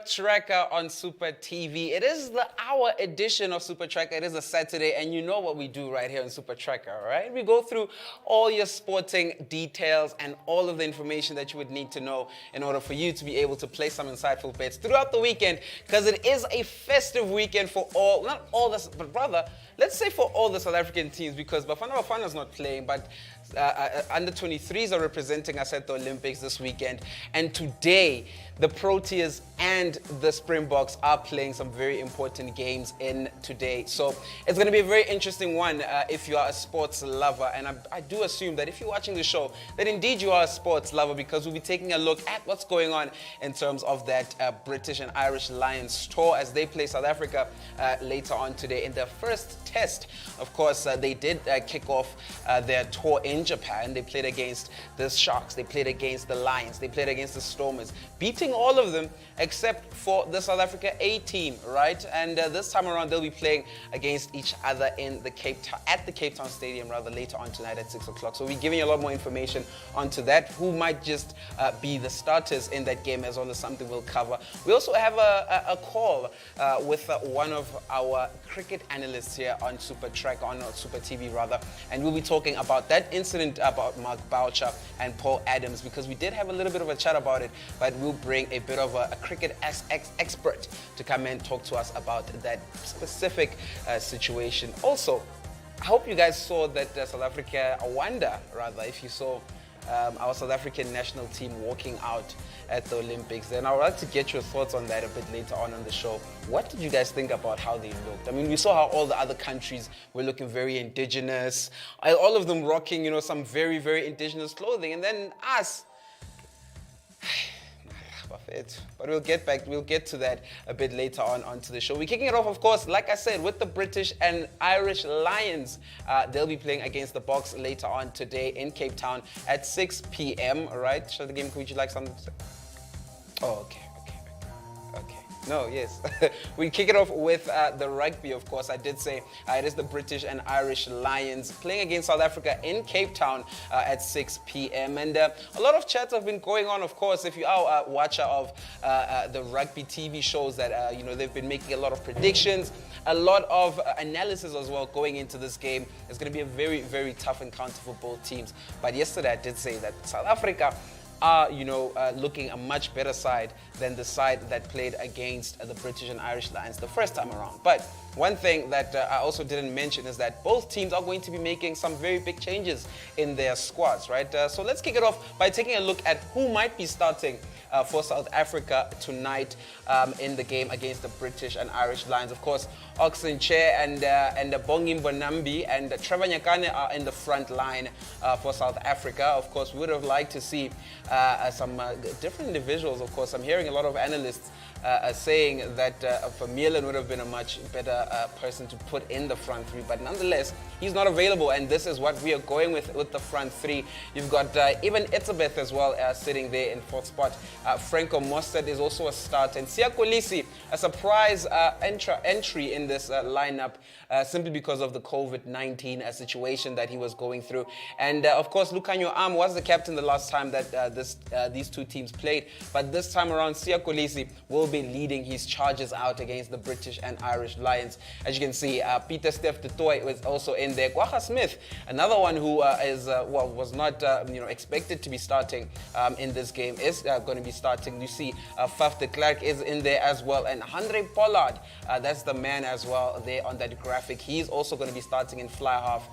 Tracker on Supa TV. It is the hour edition of Supa Tracker. It is a Saturday, and you know what we do right here on Supa Tracker, all right? We go through all your sporting details and all of the information that you would need to know in order for you to be able to play some insightful bets throughout the weekend, because it is a festive weekend for all, not all this, but rather, let's say for all the South African teams, because Bafana Bafana's not playing, but under 23s are representing us at the Olympics this weekend. And today, the Proteas and the Springboks are playing some very important games in today. So it's going to be a very interesting one if you are a sports lover. And I do assume that if you're watching the show, that indeed you are a sports lover, because we'll be taking a look at what's going on in terms of that British and Irish Lions tour as they play South Africa later on today in their first test. Of course, they did kick off their tour in Japan. They played against the Sharks, they played against the Lions, they played against the Stormers, beating all of them except for the South Africa A team, right? And this time around they'll be playing against each other in the Cape Town Stadium rather later on tonight at 6 o'clock. So we're giving you a lot more information onto that, who might just be the starters in that game, as well as something we'll cover. We also have a call with one of our cricket analysts here on Supa Tracker, on Supa TV rather, and we'll be talking about that incident about Mark Boucher and Paul Adams, because we did have a little bit of a chat about it, but we'll bring a bit of a cricket expert to come and talk to us about that specific situation. Also, I hope you guys saw that South Africa, I wonder rather if you saw our South African national team walking out at the Olympics. And I would like to get your thoughts on that a bit later on the show. What did you guys think about how they looked? I mean, we saw how all the other countries were looking very indigenous, all of them rocking, you know, some very, very indigenous clothing. And then us, but we'll get to that a bit later on onto the show. We're kicking it off, of course, like I said, with the British and Irish Lions. They'll be playing against the Boks later on today in Cape Town at 6 p.m. All right, show the game. Would you like something to say? Oh, okay. No, yes. We kick it off with the rugby, of course. I did say it is the British and Irish Lions playing against South Africa in Cape Town at 6 p.m. And a lot of chats have been going on, of course. If you are a watcher of the rugby TV shows, that you know, they've been making a lot of predictions, a lot of analysis as well going into this game. It's going to be a very, very tough encounter for both teams. But yesterday I did say that South Africa are, you know, looking a much better side than the side that played against the British and Irish Lions the first time around. But one thing that I also didn't mention is that both teams are going to be making some very big changes in their squads, right? So let's kick it off by taking a look at who might be starting for South Africa tonight in the game against the British and Irish Lions. Of course, Oxen Chair and Bongi Mbonambi and Trevor Nyakane are in the front line for South Africa. Of course, we would have liked to see some different individuals. Of course, I'm hearing a lot of analysts saying that Vermeulen would have been a much better person to put in the front three, but nonetheless, he's not available, and this is what we are going with the front three. You've got even Itzebeth as well sitting there in fourth spot. Franco Mostert is also a start, and Siya Kolisi, a surprise entry in this lineup simply because of the COVID-19 situation that he was going through. And of course, Lukhanyo Am was the captain the last time that these two teams played, but this time around, Siya Kolisi will be leading his charges out against the British and Irish Lions. As you can see, Peter Steph du Toit was also in there. Kwacha Smith, another one who was not expected to be starting in this game, is going to be starting. You see, Faf de Klerk is in there as well, and Andre Pollard, that's the man as well there on that graphic. He's also going to be starting in fly half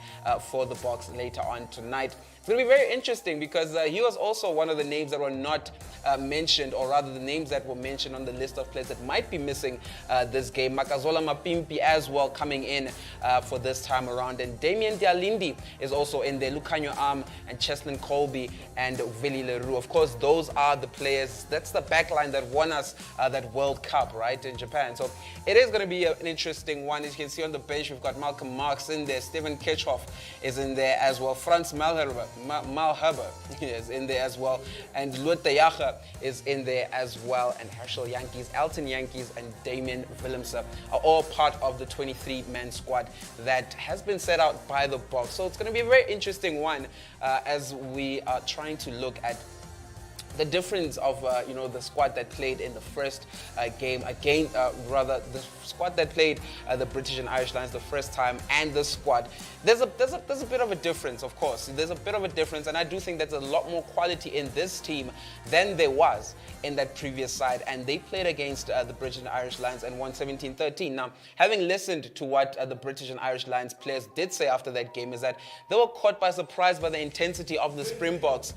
for the Boks later on tonight. It's going to be very interesting because he was also one of the names that were not mentioned, or rather the names that were mentioned on the list of players that might be missing this game. Makazola Mapimpi as well coming in for this time around. And Damien Dialindi is also in there. Lukhanyo Am and Cheslin Colby and Vili Leroux. Of course, those are the players. That's the backline that won us that World Cup, right, in Japan. So it is going to be an interesting one. As you can see on the bench, we've got Malcolm Marx in there. Steven Kirchhoff is in there as well. Franz Malherbe is in there as well. And Lute Yacha is in there as well. And Herschel Yankees, Elton Yankees, and Damien Willemse are all part of the 23-man squad that has been set out by the Boks. So it's going to be a very interesting one as we are trying to look at the difference of the squad that played in the first game again, rather the squad that played the British and Irish Lions the first time, and the squad, there's a bit of a difference. Of course, there's a bit of a difference, and I do think there's a lot more quality in this team than there was in that previous side, and they played against the British and Irish Lions and won 17-13. Now, having listened to what the British and Irish Lions players did say after that game, is that they were caught by surprise by the intensity of the Springboks.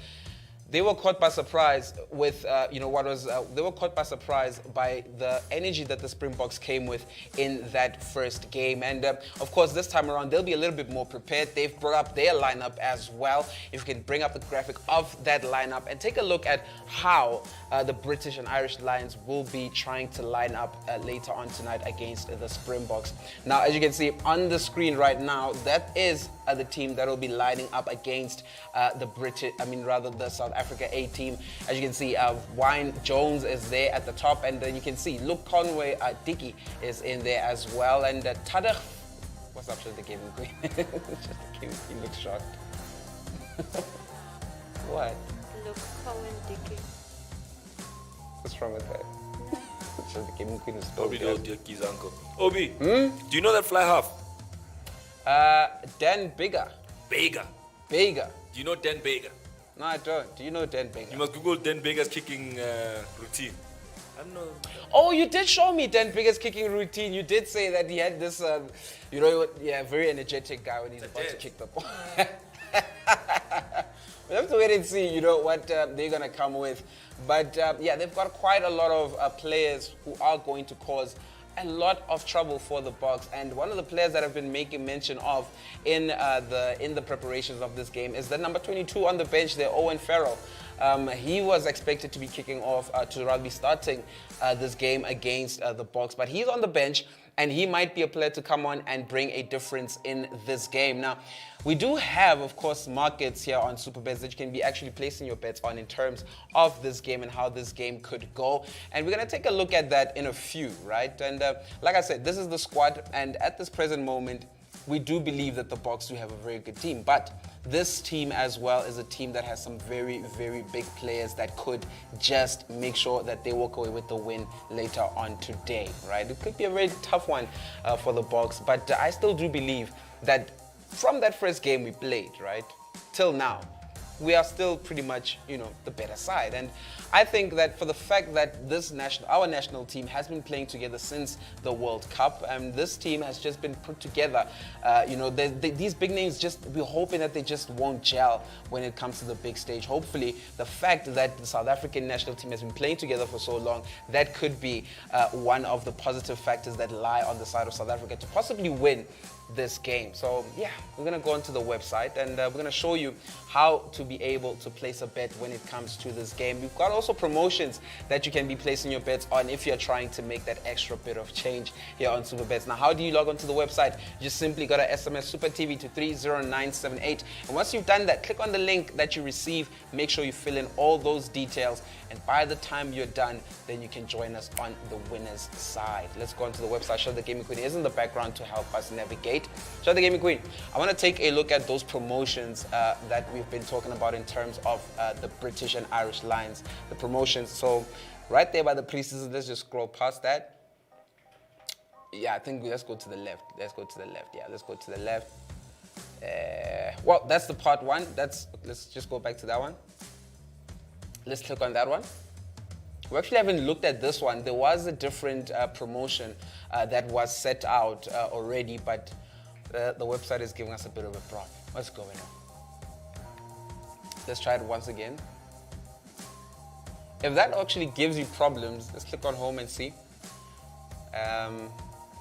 They were caught by surprise with, they were caught by surprise by the energy that the Springboks came with in that first game. And of course, this time around, they'll be a little bit more prepared. They've brought up their lineup as well. If you can bring up the graphic of that lineup and take a look at how the British and Irish Lions will be trying to line up later on tonight against the Springboks. Now, as you can see on the screen right now, that is the team that will be lining up against the South Africa A team. As you can see, Wayne Jones is there at the top, and then you can see Luke Conway, Dicky is in there as well, and Tadach. What's up, just the gaming queen? Just the gaming queen looks shocked. What? Luke Cohen, Dicky. What's wrong with that? Just the gaming queen is still Obi knows Dicky's uncle. Obi, do you know that fly half? Dan Bigger. Bega. Bigger. Do you know Dan Bega? No, I don't. Do you know Dan Bigger? You must Google Dan Bega's kicking routine. I don't know. Oh, you did show me Dan Bigger's kicking routine. You did say that he had this, very energetic guy when he's about to kick the ball. We'll have to wait and see, what they're going to come with. But, they've got quite a lot of players who are going to cause a lot of trouble for the Boks, and one of the players that I've been making mention of in the preparations of this game is the number 22 on the bench there, Owen Farrell. He was expected to be kicking off to rather be starting this game against the Boks, but he's on the bench, and he might be a player to come on and bring a difference in this game. Now, we do have, of course, markets here on Superbets that you can be actually placing your bets on in terms of this game and how this game could go. And we're going to take a look at that in a few, right? And like I said, this is the squad. And at this present moment, we do believe that the Boks do have a very good team. But this team as well is a team that has some very, very big players that could just make sure that they walk away with the win later on today, right? It could be a very tough one for the Boks. But I still do believe that from that first game we played, right, till now, we are still pretty much, the better side. And I think that for the fact that our national team has been playing together since the World Cup, and this team has just been put together, these big names, we're hoping that they just won't gel when it comes to the big stage. Hopefully, the fact that the South African national team has been playing together for so long, that could be one of the positive factors that lie on the side of South Africa to possibly win this game. So yeah, we're gonna go onto the website, and we're gonna show you how to be able to place a bet when it comes to this game. We've got also promotions that you can be placing your bets on if you're trying to make that extra bit of change here on Superbets. Now, how do you log onto the website? You just simply gotta SMS Supa TV to 30978, and once you've done that, click on the link that you receive. Make sure you fill in all those details, and by the time you're done, then you can join us on the winner's side. Let's go onto the website. Show the Gaming Queen is in the background to help us navigate. Show the Gaming Queen. I want to take a look at those promotions that we've been talking about in terms of the British and Irish Lions. The promotions. So right there by the preseason, let's just scroll past that. Yeah, I think let's go to the left. Let's go to the left. Yeah, let's go to the left. Well, that's the part one. Let's just go back to that one. Let's click on that one. We actually haven't looked at this one. There was a different promotion that was set out already, but the website is giving us a bit of a problem. What's going on? Let's try it once again. If that actually gives you problems, let's click on home and see.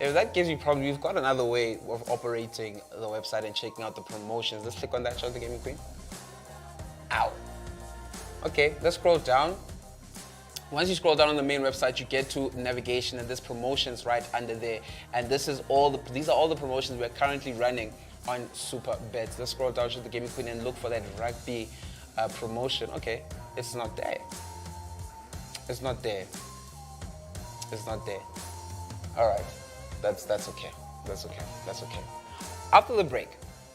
If that gives you problems, we've got another way of operating the website and checking out the promotions. Let's click on that, show the Gaming Queen. Ow. Okay, let's scroll down. Once you scroll down on the main website, you get to navigation, and there's promotions right under there. And these are all the promotions we're currently running on Superbets. Let's scroll down to the Gaming Queen and look for that rugby promotion. Okay, it's not there. It's not there. It's not there. All right, that's okay. That's okay. That's okay. After the break,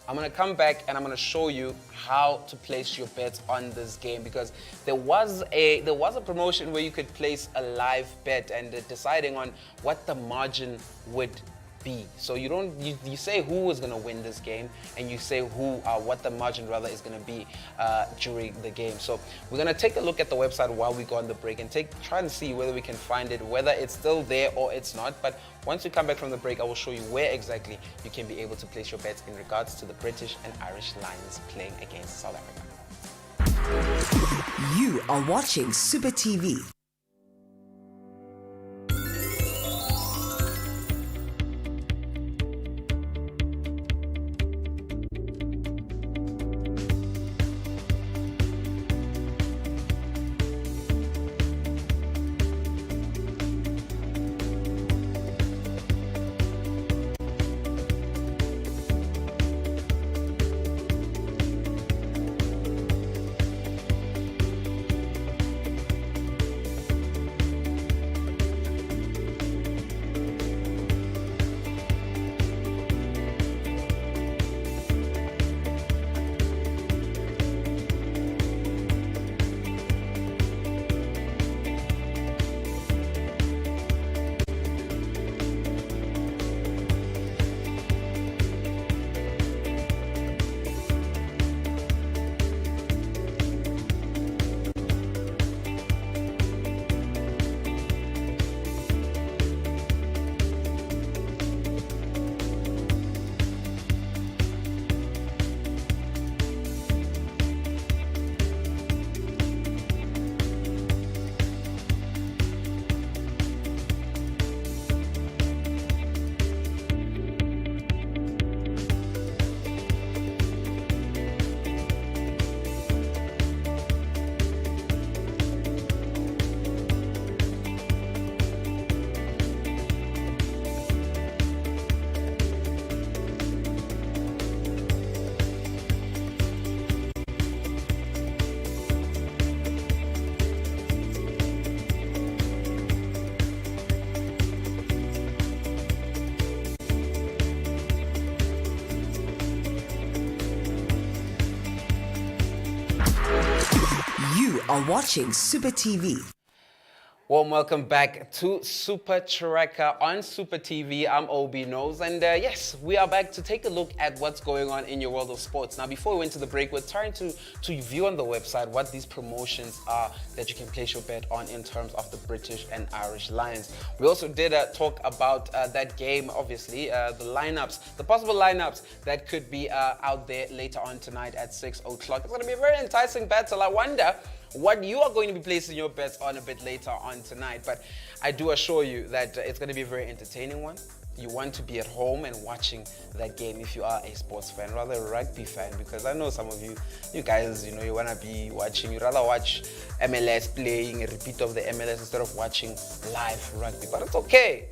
I'm gonna come back and I'm gonna show you how to place your bets on this game, because there was a promotion where you could place a live bet and deciding on what the margin would be. So you say who is gonna win this game, and you say what the margin rather is gonna be during the game. So we're gonna take a look at the website while we go on the break and try and see whether we can find it, whether it's still there or it's not. But once we come back from the break, I will show you where exactly you can be able to place your bets in regards to the British and Irish Lions playing against South Africa. You are watching Supa TV. You are watching Supa TV. Warm welcome back to Supa Tracker on Supa TV. I'm Obi Knows, and yes, we are back to take a look at what's going on in your world of sports. Now, before we went to the break, we're trying to view on the website what these promotions are that you can place your bet on in terms of the British and Irish Lions. We also did talk about that game, obviously, the lineups, the possible lineups that could be out there later on tonight at 6 o'clock. It's going to be a very enticing battle. I wonder what you are going to be placing your bets on a bit later on tonight. But I do assure you that it's going to be a very entertaining one. You want to be at home and watching that game if you are a sports fan, rather a rugby fan, because I know some of you guys, you want to be watching, you rather watch MLS playing a repeat of the MLS instead of watching live rugby. But it's okay.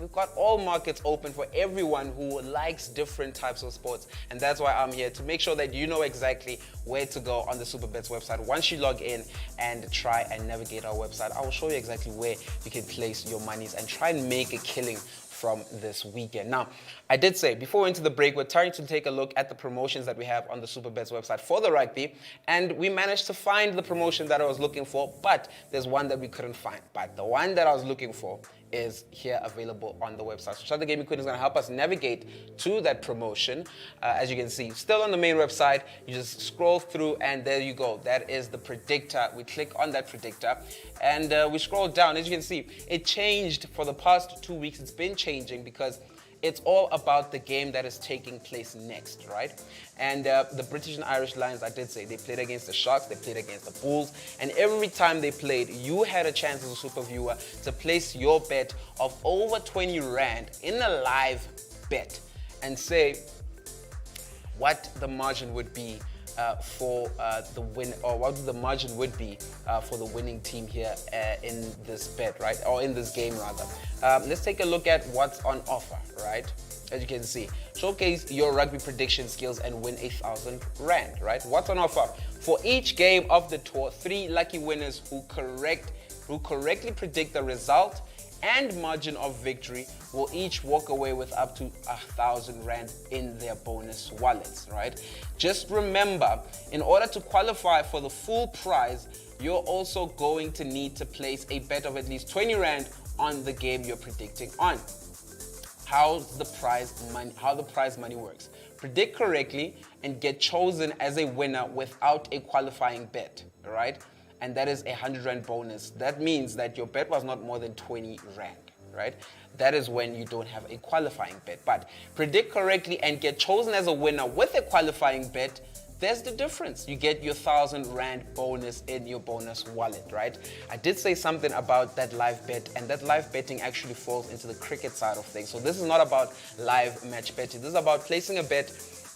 We've got all markets open for everyone who likes different types of sports, and that's why I'm here to make sure that you know exactly where to go on the SuperBets website. Once you log in and try and navigate our website, I will show you exactly where you can place your monies and try and make a killing from this weekend. Now, I did say before we went to the break, we're trying to take a look at the promotions that we have on the SuperBets website for the rugby, and we managed to find the promotion that I was looking for, but there's one that we couldn't find. But the one that I was looking for is here available on the website. So Shut the Gaming Queen is going to help us navigate to that promotion. As you can see, still on the main website, you just scroll through and there you go. That is the predictor. We click on that predictor and we scroll down. As you can see, it changed for the past 2 weeks. It's been changing because it's all about the game that is taking place next, right? And the British and Irish Lions, I did say, they played against the Sharks, they played against the Bulls, and every time they played, you had a chance as a super viewer to place your bet of over 20 Rand in a live bet and say what the margin would be for the win, or what the margin would be for the winning team here in this bet, right? Or in this game, rather. Let's take a look at what's on offer, right? As you can see, showcase your rugby prediction skills and win 1,000 Rand, right? What's on offer? For each game of the tour, 3 lucky winners who correctly predict the result and margin of victory will each walk away with up to 1,000 Rand in their bonus wallets, right? Just remember, in order to qualify for the full prize, you're also going to need to place a bet of at least 20 Rand on the game you're predicting on. How the prize money works. Predict correctly and get chosen as a winner without a qualifying bet, right? And that is 100 Rand bonus. That means that your bet was not more than 20 Rand, right? That is when you don't have a qualifying bet. But predict correctly and get chosen as a winner with a qualifying bet, there's the difference. You get your 1,000 Rand bonus in your bonus wallet, right? I did say something about that live bet, and that live betting actually falls into the cricket side of things. So this is not about live match betting. This is about placing a bet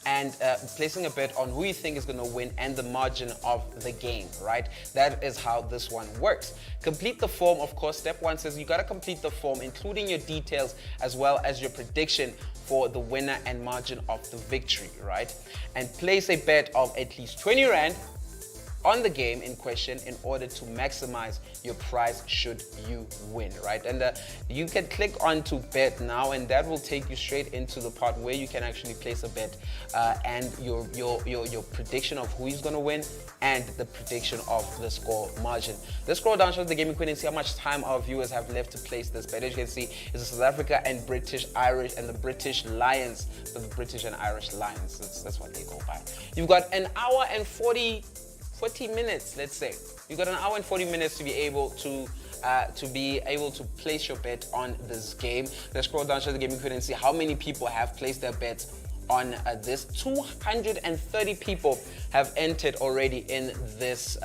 and placing a bet on who you think is going to win and the margin of the game, right? That is how this one works. Complete the form, of course. Step 1 says you got to complete the form, including your details as well as your prediction for the winner and margin of the victory, right? And place a bet of at least 20 Rand on the game in question in order to maximize your prize should you win, right? And you can click on to bet now, and that will take you straight into the part where you can actually place a bet and your prediction of who is going to win and the prediction of the score margin. Let's scroll down, show the gaming queen, and see how much time our viewers have left to place this bet. As you can see, it's the South Africa and British Irish and the British Lions, the British and Irish Lions. That's what they go by. You've got an hour and 40 minutes, let's say. You've got an hour and 40 minutes to be able to place your bet on this game. Let's scroll down, show the gaming queen, and see how many people have placed their bets on this. 230 people have entered already in this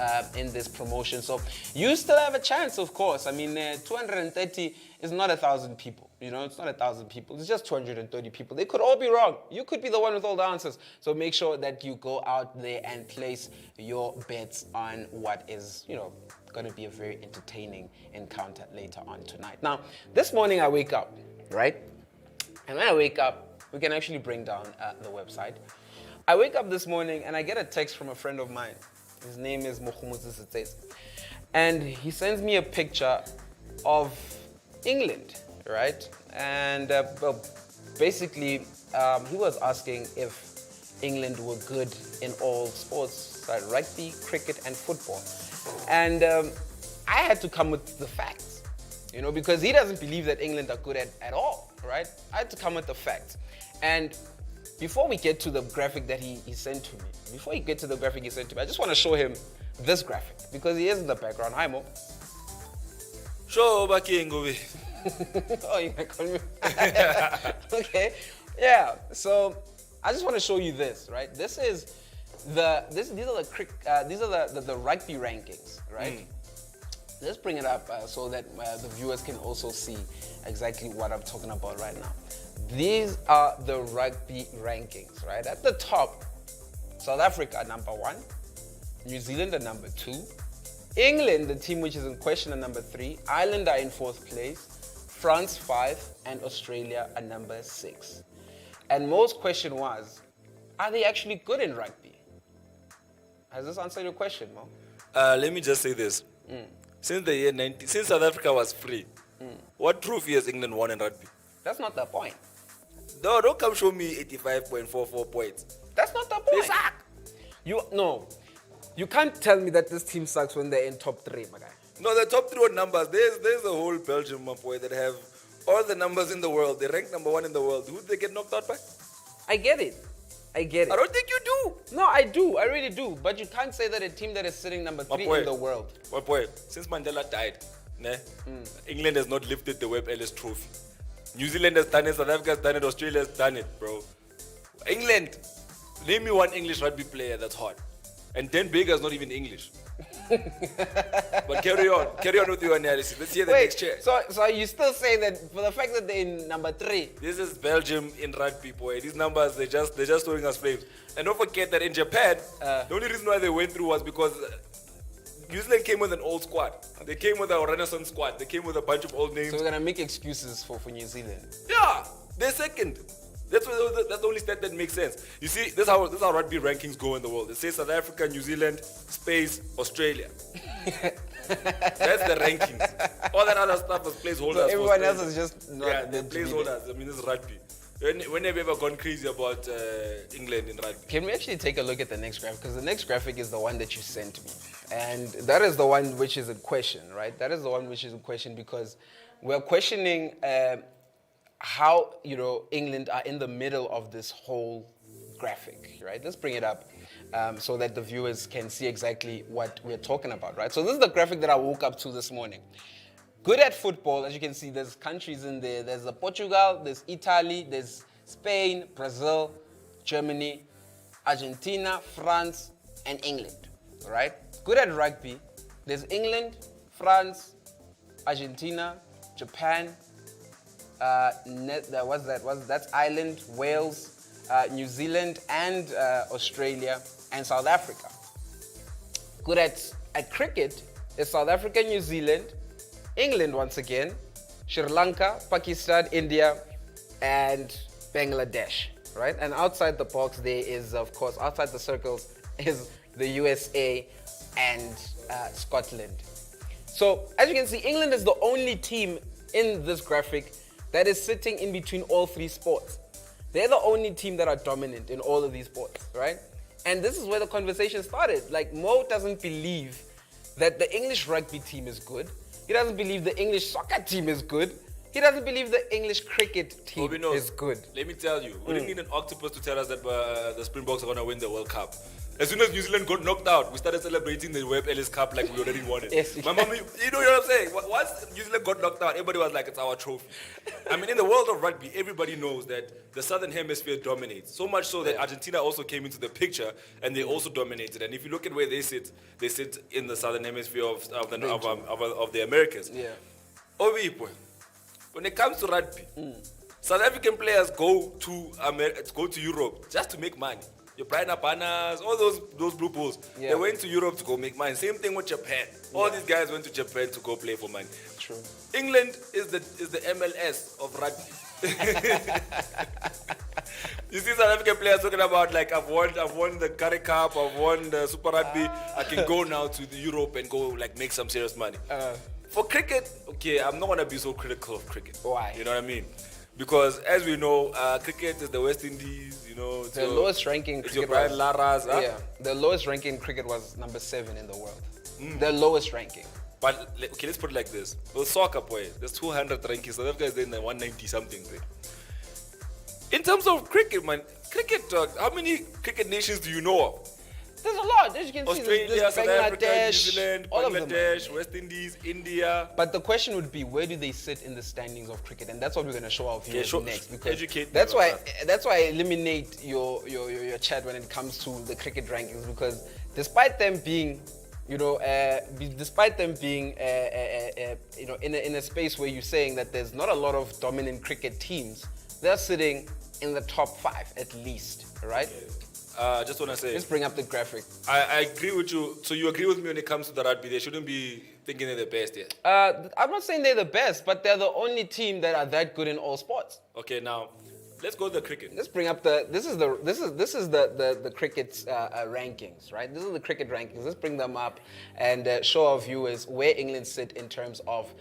promotion. So you still have a chance, of course. I mean, 230 is not 1,000 people. You know, it's not 1,000 people. It's just 230 people. They could all be wrong. You could be the one with all the answers. So make sure that you go out there and place your bets on what is, going to be a very entertaining encounter later on tonight. Now, this morning I wake up, right? And when I wake up, we can actually bring down the website. I wake up this morning and I get a text from a friend of mine. His name is Mokhumutsi Sitses. And he sends me a picture of England, right? And basically, he was asking if England were good in all sports, like rugby, cricket, and football. And I had to come with the facts, because he doesn't believe that England are good at all, right? I had to come with the facts. And before we get to the graphic that he sent to me, I just want to show him this graphic, because he is in the background. Hi, Mo. Show back in, go. Oh, you can call me. Okay, yeah. So I just want to show you this, right? These are the rugby rankings, right? Let's bring it up so that the viewers can also see exactly what I'm talking about right now. These are the rugby rankings, right? At the top, South Africa number 1, New Zealand are number 2, England, the team which is in question, are number 3, Ireland are in 4th place, France 5, and Australia are number 6. And Mo's question was, are they actually good in rugby? Has this answered your question, Mo? Let me just say this. Since the year since South Africa was free, what trophy has England won in rugby? That's not the point. No, don't come show me 85.44 points. That's not the point. They suck. You can't tell me that this team sucks when they're in top 3, my guy. No, the top 3 numbers. There's a whole Belgium, my boy, that have all the numbers in the world. They rank number 1 in the world. Who did they get knocked out by? I get it. I don't think you do. No, I do. I really do. But you can't say that a team that is sitting number 3 in the world. My boy, since Mandela died, England has not lifted the Webb Ellis trophy. New Zealand has done it, South Africa has done it, Australia has done it, bro. England, name me one English rugby player that's hot. And Dan Baker's not even English. But carry on with your analysis. Let's hear the next chair. So you still say that for the fact that they're in number 3? This is Belgium in rugby, boy. These numbers, they're just throwing us flames. And don't forget that in Japan, the only reason why they went through was because New Zealand came with an old squad. They came with a Renaissance squad. They came with a bunch of old names. So we're gonna make excuses for New Zealand. Yeah, they're second. That's the only stat that makes sense. You see, this is how rugby rankings go in the world. It says South Africa, New Zealand, space, Australia. That's the rankings. All that other stuff is placeholders. So everyone for else space. is just not yeah, the meant to be there. placeholders. I mean, it's rugby. When have you ever gone crazy about England in rugby? Can we actually take a look at the next graphic? Because the next graphic is the one that you sent me. And that is the one which is in question, right? That is the one which is in question because we're questioning how, England are in the middle of this whole graphic, right? Let's bring it up so that the viewers can see exactly what we're talking about, right? So this is the graphic that I woke up to this morning. Good at football, as you can see, there's countries in there. There's Portugal, there's Italy, there's Spain, Brazil, Germany, Argentina, France, and England, right? Good at rugby, there's England, France, Argentina, Japan, that's Ireland, Wales, New Zealand, and Australia, and South Africa. Good at cricket is South Africa, New Zealand, England once again, Sri Lanka, Pakistan, India, and Bangladesh, right? And outside the box there is, of course, outside the circles is the USA and Scotland. So as you can see, England is the only team in this graphic that is sitting in between all three sports. They're the only team that are dominant in all of these sports, right? And this is where the conversation started. Like, Mo doesn't believe that the English rugby team is good. He doesn't believe the English soccer team is good. He doesn't believe the English cricket team is good. Let me tell you, we didn't need an octopus to tell us that the Springboks are going to win the World Cup. As soon as New Zealand got knocked out, we started celebrating the Webb Ellis Cup like we already won it. Yes. My mom, you know what I'm saying? Once New Zealand got knocked out, everybody was like, it's our trophy. I mean, in the world of rugby, everybody knows that the Southern Hemisphere dominates. So much so that Argentina also came into the picture and they also dominated. And if you look at where they sit in the Southern Hemisphere of the Americas. Yeah. Ovipo, when it comes to rugby, South African players go to Europe just to make money. Your Brian Abanas, all those blue bulls, they went to Europe to go make money. Same thing with Japan. All these guys went to Japan to go play for money. True. England is the MLS of rugby. You see South African players talking about like I've won the Currie Cup, I've won the Super Rugby. I can go now to Europe and go like make some serious money. For cricket, okay, I'm not gonna be so critical of cricket. Why? You know what I mean? Because as we know, cricket is the West Indies. The lowest ranking it's your cricket Brian Laras. Huh? Yeah, the lowest ranking cricket was number 7 in the world. The lowest ranking. But okay, let's put it like this: with soccer, boy, there's 200 rankings. South Africa is in the 190 something thing. In terms of cricket, man, how many cricket nations do you know of? There's a lot. As you can see, Australia, there's South Africa, New Bangladesh, Zealand, all of them. Bangladesh, West Indies, India. But the question would be, where do they sit in the standings of cricket? And that's what we're going to show our viewers next. Because educate that's me why about that's why I eliminate your chat when it comes to the cricket rankings, because despite them being, in a space where you're saying that there's not a lot of dominant cricket teams, they're sitting in the top 5 at least, right? Just want to say, Let's bring up the graphic. I agree with you. So you agree with me when it comes to the rugby? They shouldn't be thinking they're the best yet. I'm not saying they're the best, but they're the only team that are that good in all sports. Okay, now let's go to the cricket. Let's bring up this is the cricket's rankings, right? This is the cricket rankings. Let's bring them up and show our viewers where England sit in terms of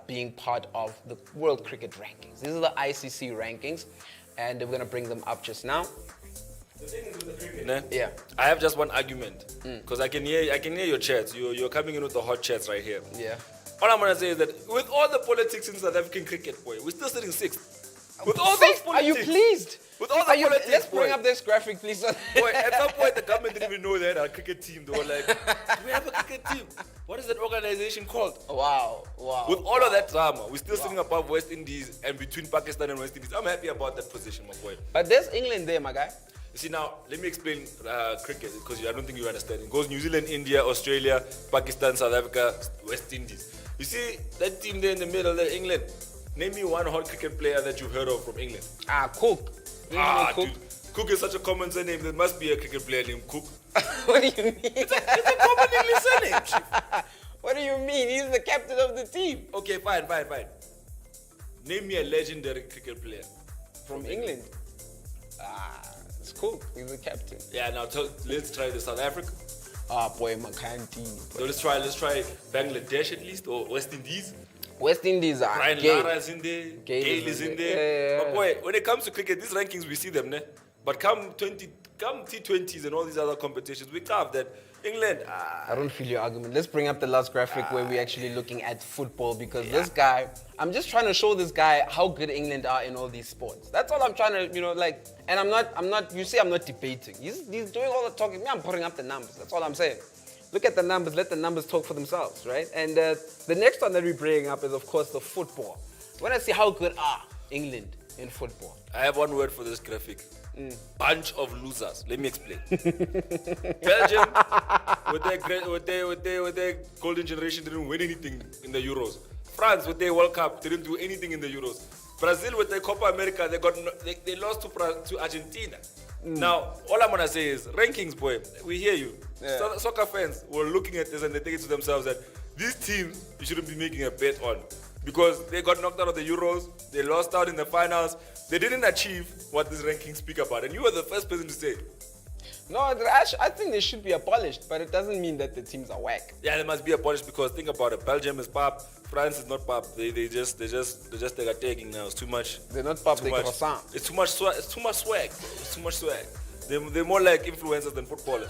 being part of the World Cricket Rankings. These are the ICC rankings, and we're gonna bring them up just now. The thing is with the cricket, Yeah. I have just one argument because I can hear your chats. You're coming in with the hot chats right here. Yeah. All I'm gonna say is that with all the politics in South African cricket, boy, we're still sitting 6th. With all those Sixth? politics, Are you pleased? With all the politics, Let's bring boy. up this graphic, please. Boy, at some point the government didn't even know they had a cricket team. They were like, "Do we have a cricket team? What is that organization called?" Wow. With all of that drama, we're still sitting above West Indies and between Pakistan and West Indies. I'm happy about that position, my boy. But there's England there, my guy. You see, now, let me explain cricket because I don't think you understand. It goes New Zealand, India, Australia, Pakistan, South Africa, West Indies. You see, that team there in the middle there, England. Name me one hot cricket player that you've heard of from England. Cook. Cook. Dude. Cook is such a common surname. There must be a cricket player named Cook. What do you mean? It's a common English surname. Chief. What do you mean? He's the captain of the team. Okay, fine. Name me a legendary cricket player. From England. It's Cook. He's the captain. Yeah, now let's try the South Africa. Ah, boy, Makanti. So let's try Bangladesh at least, or West Indies. West Indies are Brian gay. Lara is in there. Gale Gale is is in in there. there. But boy, when it comes to cricket, these rankings, we see them, ne? But come T20s and all these other competitions, we carve that England. I don't feel your argument. Let's bring up the last graphic where we're actually looking at football because this guy, I'm just trying to show this guy how good England are in all these sports. That's all I'm trying to, like, and I'm not, you see I'm not debating. He's doing all the talking. Me, I'm putting up the numbers. That's all I'm saying. Look at the numbers, let the numbers talk for themselves, right? And the next one that we bring up is, of course, the football. I want to see how good are England in football. I have one word for this graphic. Bunch of losers. Let me explain. Belgium, with their golden generation, didn't win anything in the Euros. France, with their World Cup, didn't do anything in the Euros. Brazil, with their Copa America, they lost to Argentina. Now, all I'm gonna say is rankings, boy. We hear you. Yeah. Soccer fans were looking at this and they think to themselves that these teams you shouldn't be making a bet on because they got knocked out of the Euros. They lost out in the finals. They didn't achieve what these rankings speak about. And you were the first person to say, No, I think they should be abolished, but it doesn't mean that the teams are whack. yeah, they must be abolished because think about it. Belgium is pop. France is not pop. They just they are taking now. It's too much. They're not public Too much. croissant. It's too much swag. It's too much swag. It's too much swag. They're more like influencers than footballers.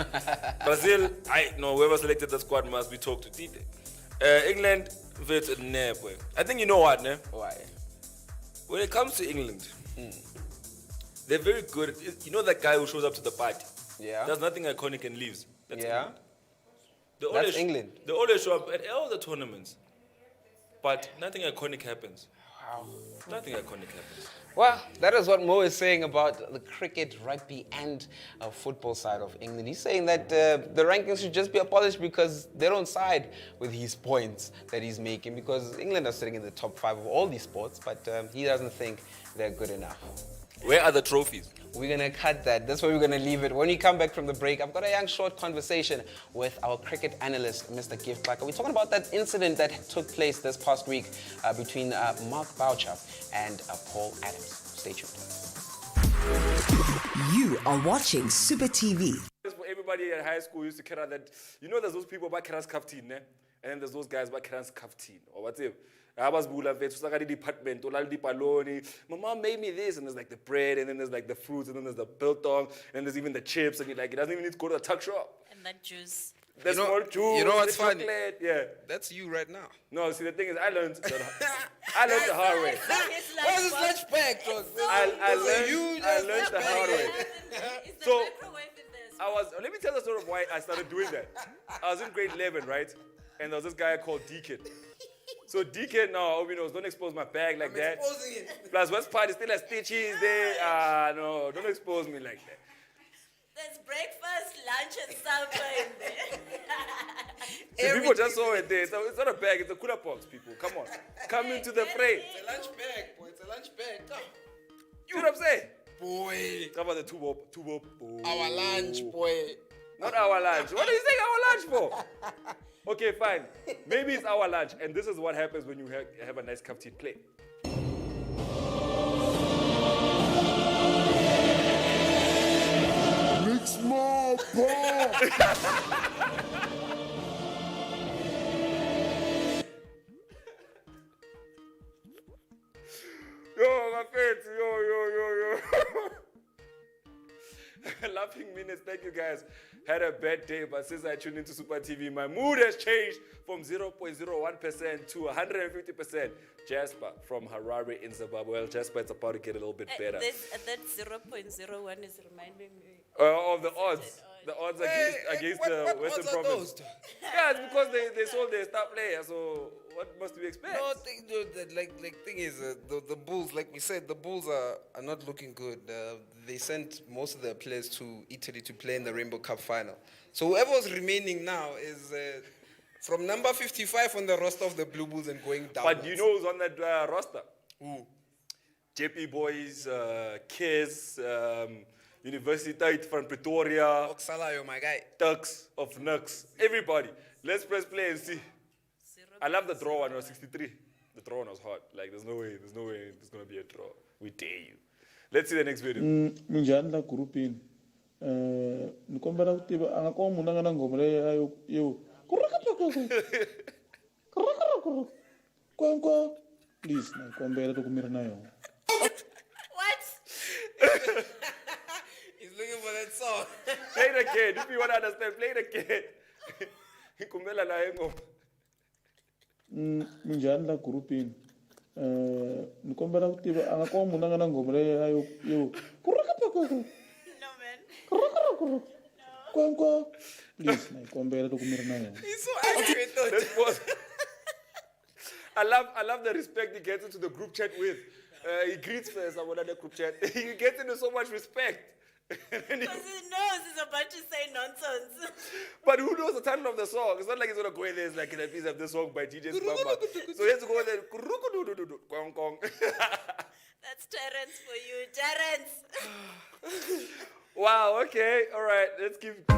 Brazil, whoever selected the squad must be talked to Tite. England, I think you know what, ne? Why? When it comes to England, they're very good. You know that guy who shows up to the party? Yeah. Does nothing iconic and leaves. That's Yeah. England. That's England. They always show up at all the tournaments, but nothing iconic happens. Wow. Nothing iconic happens. Well, that is what Mo is saying about the cricket, rugby, and football side of England. He's saying that the rankings should just be abolished because they don't side with his points that he's making because England are sitting in the top 5 of all these sports, but he doesn't think they're good enough. Where are the trophies? We're going to cut that. That's where we're going to leave it. When we come back from the break, I've got a young short conversation with our cricket analyst, Mr. Gift Clark. We're talking about that incident that took place this past week between Mark Boucher and Paul Adams. Stay tuned. You are watching Supa TV. Everybody at high school used to carry that. You know, there's those people about carrying kaftin, ne? And then there's those guys about carrying kaftin or whatever. I was bula vet, so the department, or the paloni. My mom made me this, and there's like the bread, and then there's like the fruits, and then there's the biltong, and there's even the chips, and you're like, it doesn't even need to go to a tuck shop. And that juice. The small juice, you know what's the funny? chocolate, yeah. That's you right now. No, see the thing is, I learned the hard way. What is this lunch bag, dog? I learned the hard way. Is the So- microwave in this? Let me tell the story of why I started doing that. I was in grade 11, right? And there was this guy called Deacon. So Deacon, no, don't expose my bag like that. Exposing it. Plus, West Part is still has stitches there. No, don't expose me like that. There's breakfast, lunch, and supper in there. See, people just saw it there. So it's not a bag, it's a cooler box, people. Come on. Come into the fray. It's a lunch bag, boy. It's a lunch bag. Come. You know what I'm saying? Boy. How about the two-wop? Our lunch, boy. Not our lunch. What are you saying our lunch for? Okay, fine. Maybe it's our lunch. And this is what happens when you have a nice cafeteria plate. Mix more ball. Yo, my friends. Yo. Laughing minutes. Thank you, guys. Had a bad day, but since I tuned into Supa TV, my mood has changed from 0.01% to 150%. Jasper from Harare in Zimbabwe. Well, Jasper, it's about to get a little bit better. That 0.01 is reminding me. Of the odds. The odds against the Western odds are Province. those? Yeah, it's because they sold their star player, so what must we expect? No, thing is, the Bulls, like we said, the Bulls are not looking good. They sent most of their players to Italy to play in the Rainbow Cup final. So whoever's remaining now is from number 55 on the roster of the Blue Bulls and going down. But do you know who's on that roster? Who? JP Boys, Kiss, Universiteit van Pretoria, Oxalayo, my guy. Turks of Nux, everybody. Let's press play and see. I love the draw one, it was 63. The draw one was hot. Like, there's no way there's going to be a draw. We dare you. Let's see the next video. Njani la groupini? Ni kombela ku tiva a nga kuma munhu a nga na ngoma leyi yo kwankwa please na kombela loko mi ri na yona. What? He's looking for that song. Play it again. If you want to understand, play it again. Kumela la ngoma. Minjani la grupini ni kombela ku tiva a nga kuma munhu a nga na ngoma leyi yo No, man. kwankwa please na kombela loko mi ri na yona. He's so angry. Let's pause. I love the respect he gets into the group chat with. He greets first, I want the group chat. He gets into so much respect. Because he knows he's about to say nonsense. But who knows the title of the song? It's not like he's gonna go in there. It's like in a piece of this song by DJ Spamba. So he has to go in there. Kong kong. That's Terrence for you. Terrence. Wow. Okay. All right. Let's keep.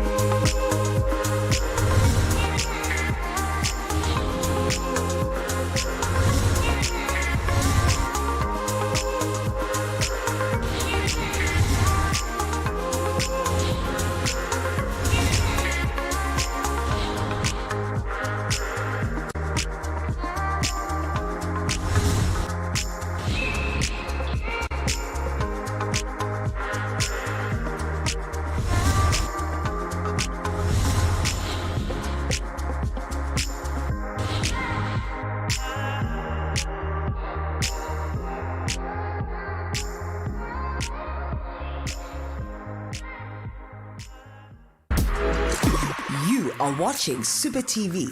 You are watching Supa TV.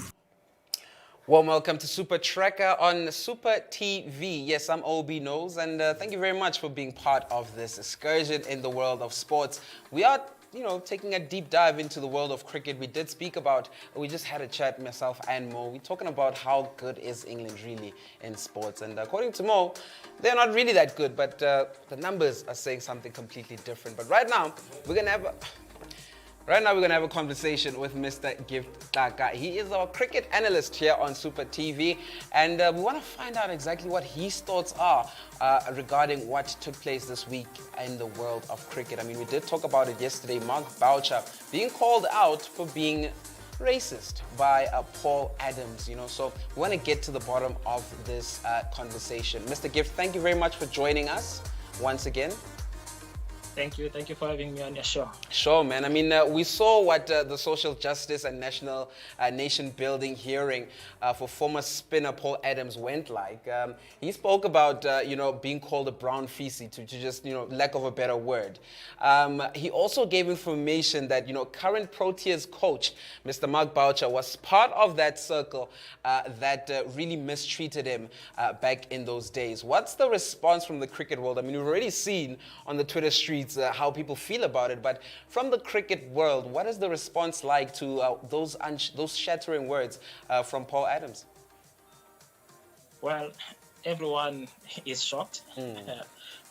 Warm welcome to Supa Tracker on Supa TV. Yes, I'm OB Knowles, and thank you very much for being part of this excursion in the world of sports. We are, taking a deep dive into the world of cricket. We did speak about, we just had a chat, myself and Mo. We're talking about how good is England really in sports. And according to Mo, they're not really that good, but the numbers are saying something completely different. But right now, we're going to have a conversation with Mr. Gift Taka. He is our cricket analyst here on Supa TV, and we want to find out exactly what his thoughts are regarding what took place this week in the world of cricket. I mean, we did talk about it yesterday. Mark Boucher being called out for being racist by Paul Adams, So we want to get to the bottom of this conversation. Mr. Gift, thank you very much for joining us once again. Thank you for having me on your show. Sure, man. I mean, we saw what the social justice and national nation-building hearing for former spinner Paul Adams went like. He spoke about, being called a brown feces, to just, lack of a better word. He also gave information that, current Proteas coach, Mr. Mark Boucher, was part of that circle that really mistreated him back in those days. What's the response from the cricket world? I mean, we've already seen on the Twitter streets how people feel about it, but from the cricket world, what is the response like to those shattering words from Paul Adams? Well, everyone is shocked.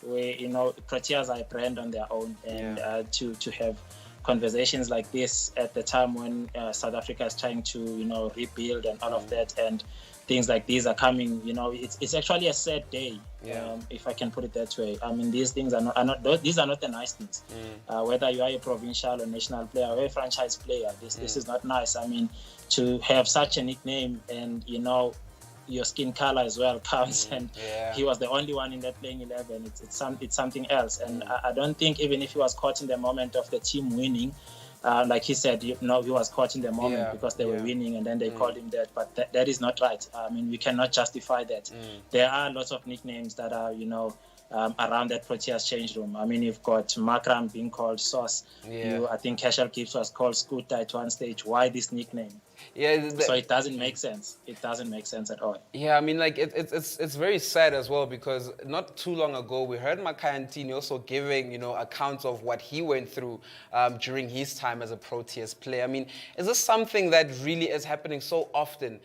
Proteas are a brand on their own, and to have conversations like this at the time when South Africa is trying to rebuild and all of that, and things like these are coming, it's actually a sad day, if I can put it that way. I mean, these things are not the nice things. Whether you are a provincial or national player or a franchise player, this is not nice. I mean, to have such a nickname and your skin color as well counts, and he was the only one in that playing 11. It's something else, and I don't think even if he was caught in the moment of the team winning, like he said, he was caught in the moment because they were winning, and then they called him that. But that is not right. I mean, we cannot justify that. There are lots of nicknames that are, around that Proteas change room. I mean, you've got Makram being called Sauce. I think Cashel Gibbs was called Scooter at one stage. Why this nickname? So it doesn't make sense. It doesn't make sense at all. Yeah, I mean, like it's very sad as well, because not too long ago we heard Makayantini also giving accounts of what he went through during his time as a Proteas player. I mean, is this something that really is happening so often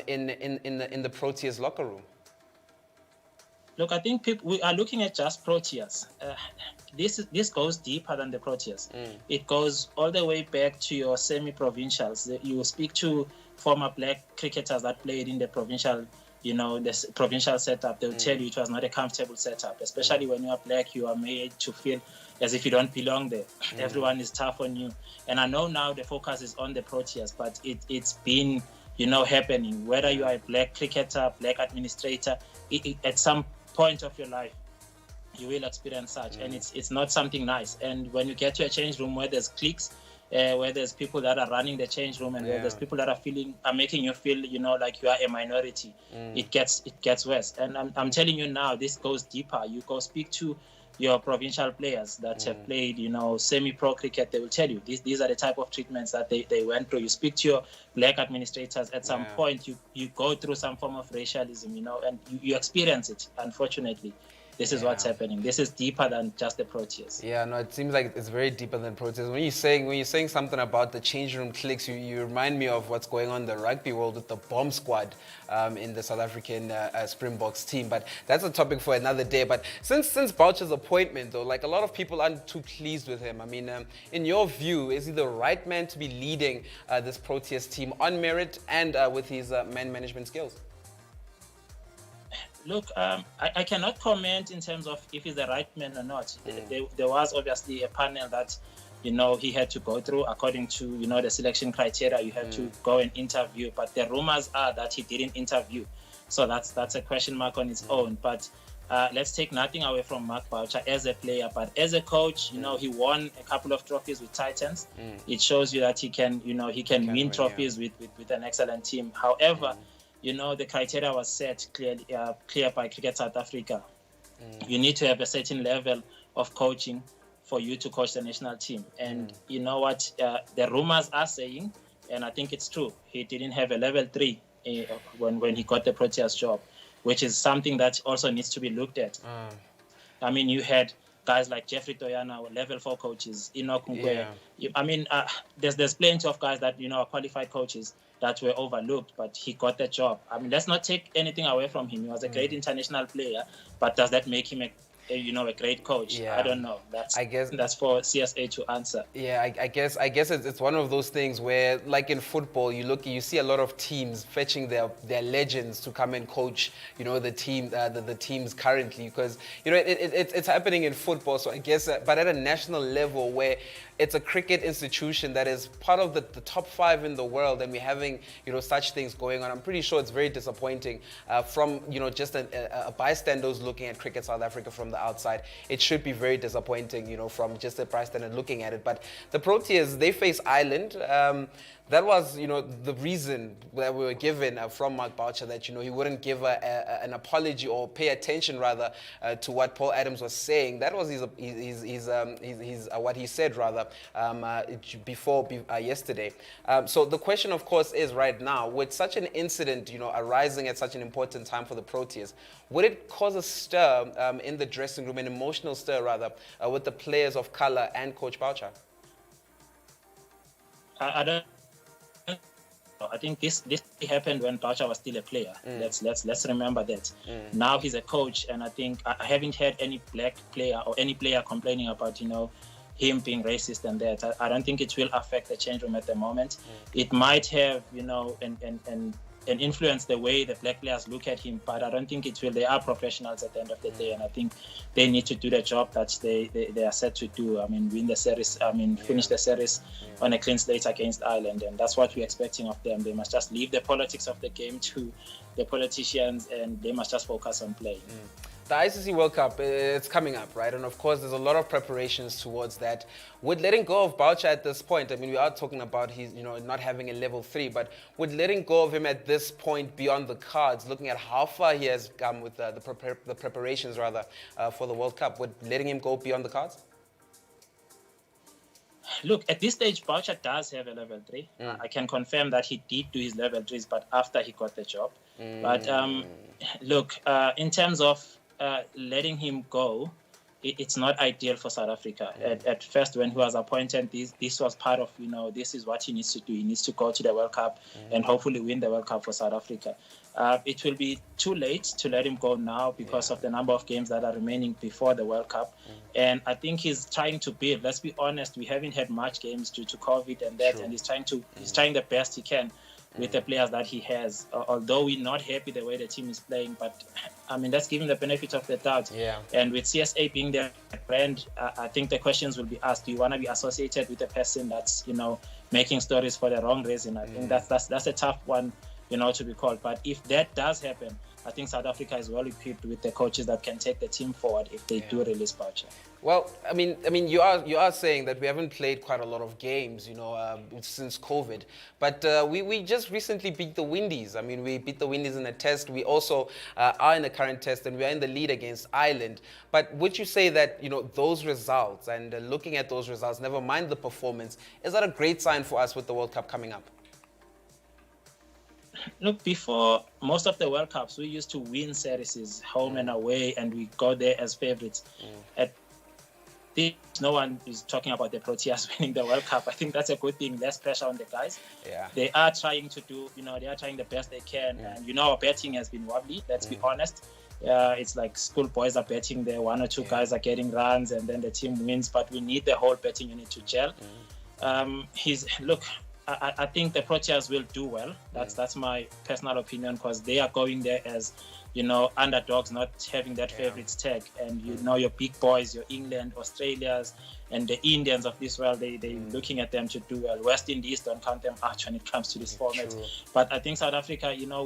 in the Proteas locker room? Look, I think we are looking at just Proteas. This goes deeper than the Proteas. It goes all the way back to your semi-provincials. You speak to former black cricketers that played in the provincial you know, this provincial setup, they'll tell you it was not a comfortable setup, especially when you are black. You are made to feel as if you don't belong there. Everyone is tough on you. And I know now the focus is on the Proteas, but it's been, you know, happening. Whether you are a black cricketer, black administrator, at some point of your life, you will experience such. And it's not something nice. And when you get to a change room where there's cliques, where there's people that are running the change room, and where there's people that are making you feel, you know, like you are a minority, it gets worse. And I'm telling you now, this goes deeper. You go speak to your provincial players that have played, you know, semi-pro cricket. They will tell you these are the type of treatments that they went through. You speak to your black administrators. At some point, you go through some form of racialism, you know, and you experience it. Unfortunately, this is what's happening. This is deeper than just the Proteas. Yeah, no, it seems like it's very deeper than Proteas. When you're saying something about the change room cliques, you remind me of what's going on in the rugby world with the bomb squad in the South African Springboks team. But that's a topic for another day. But since Boucher's appointment, though, like a lot of people aren't too pleased with him. I mean, in your view, is he the right man to be leading this Proteas team on merit and with his man management skills? Look, I cannot comment in terms of if he's the right man or not. There was obviously a panel that, you know, he had to go through according to, you know, the selection criteria. You have to go and interview, but the rumors are that he didn't interview. So that's a question mark on its own. But let's take nothing away from Mark Boucher as a player, but as a coach, you know, he won a couple of trophies with Titans. It shows you that he can win trophies with an excellent team. However, you know, the criteria was set clear by Cricket South Africa. You need to have a certain level of coaching for you to coach the national team. And you know what? The rumors are saying, and I think it's true, he didn't have a level 3 when he got the Proteas job, which is something that also needs to be looked at. I mean, you had guys like Jeffrey Toyana, level 4 coaches, Enoch Nkwe. I mean, there's plenty of guys that, you know, are qualified coaches that were overlooked, but he got the job. I mean, let's not take anything away from him. He was a great international player, but does that make him a great coach? I don't know. I guess that's for CSA to answer. Yeah, I guess it's one of those things where, like in football, you see a lot of teams fetching their legends to come and coach, you know, the teams currently, because, you know, it's happening in football. So I guess, but at a national level where it's a cricket institution that is part of the top 5 in the world, and we're having, you know, such things going on. I'm pretty sure it's very disappointing from, you know, just a bystanders looking at Cricket South Africa from the outside. It should be very disappointing, you know, from just a bystander looking at it. But the Proteas, they face Ireland. That was, you know, the reason that we were given from Mark Boucher, that, you know, he wouldn't give an apology or pay attention rather to what Paul Adams was saying. That was his what he said rather before yesterday. So the question, of course, is right now, with such an incident, you know, arising at such an important time for the Proteas, would it cause a stir in the dressing room, an emotional stir rather, with the players of color and Coach Boucher? I think this happened when Boucher was still a player. Let's remember that. Now he's a coach, and I think I haven't heard any black player or any player complaining about, you know, him being racist and that. I don't think it will affect the change room at the moment. It might have, you know, and influence the way the black players look at him, but I don't think it will. They are professionals at the end of the day, and I think they need to do the job that they are set to do. I mean, win the series. I mean, finish the series on a clean slate against Ireland, and that's what we're expecting of them. They must just leave the politics of the game to the politicians, and they must just focus on playing. The ICC World Cup, it's coming up, right? And of course, there's a lot of preparations towards that. With letting go of Boucher at this point, I mean, we are talking about his, you know, not having a level 3, but with letting go of him at this point beyond the cards, looking at how far he has come with the preparations rather for the World Cup, would letting him go beyond the cards? Look, at this stage, Boucher does have a level 3. I can confirm that he did do his level 3s, but after he got the job. But look, in terms of letting him go, it's not ideal for South Africa. At first, when he was appointed, this was part of, you know, this is what he needs to do. He needs to go to the World Cup and hopefully win the World Cup for South Africa. It will be too late to let him go now because of the number of games that are remaining before the World Cup. And I think he's trying to build. Let's be honest, we haven't had much games due to COVID and that, and he's trying the best he can with the players that he has. Although we're not happy the way the team is playing, but I mean, let's give him the benefit of the doubt. Yeah. And with CSA being their brand, I think the questions will be asked: do you want to be associated with a person that's, you know, making stories for the wrong reason? I think that's a tough one, you know, to be called. But if that does happen, I think South Africa is well equipped with the coaches that can take the team forward if they do release Boucher. Well, I mean, you are saying that we haven't played quite a lot of games, you know, since COVID. But we just recently beat the Windies. I mean, we beat the Windies in a test. We also are in the current test, and we are in the lead against Ireland. But would you say that, you know, those results and looking at those results, never mind the performance, is that a great sign for us with the World Cup coming up? Look, before most of the World Cups, we used to win series home and away, and we go there as favorites. At this, no one is talking about the Proteas winning the World Cup. I think that's a good thing. Less pressure on the guys. Yeah. They are trying to do, you know, they are trying the best they can. And, you know, our betting has been wobbly. Let's be honest. It's like school boys are betting there. One or two guys are getting runs, and then the team wins. But we need the whole betting unit to gel. I think the Proteas will do well. That's my personal opinion, because they are going there as, you know, underdogs, not having that favorites tag. And you know, your big boys, your England, Australias, and the Indians of this world, they're looking at them to do well. West Indies, don't count them out when it comes to this format. But I think South Africa, you know,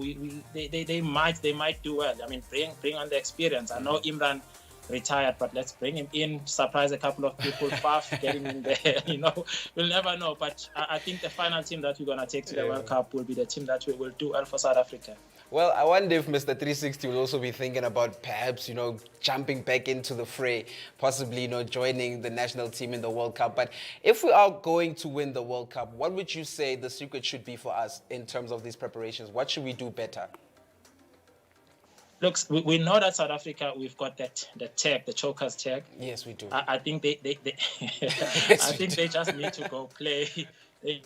they might do well. I mean, bring on the experience. I know Imran retired, but let's bring him in, surprise a couple of people, Faf, get him in there, you know, we'll never know. But I think the final team that we're going to take to the World Cup will be the team that will do well for South Africa. Well, I wonder if Mr. 360 will also be thinking about perhaps, you know, jumping back into the fray, possibly, you know, joining the national team in the World Cup. But if we are going to win the World Cup, what would you say the secret should be for us in terms of these preparations? What should we do better? Look, we know that South Africa, we've got the tag, the chokers tag. Yes, we do. I think they Yes, I think they just need to go play. They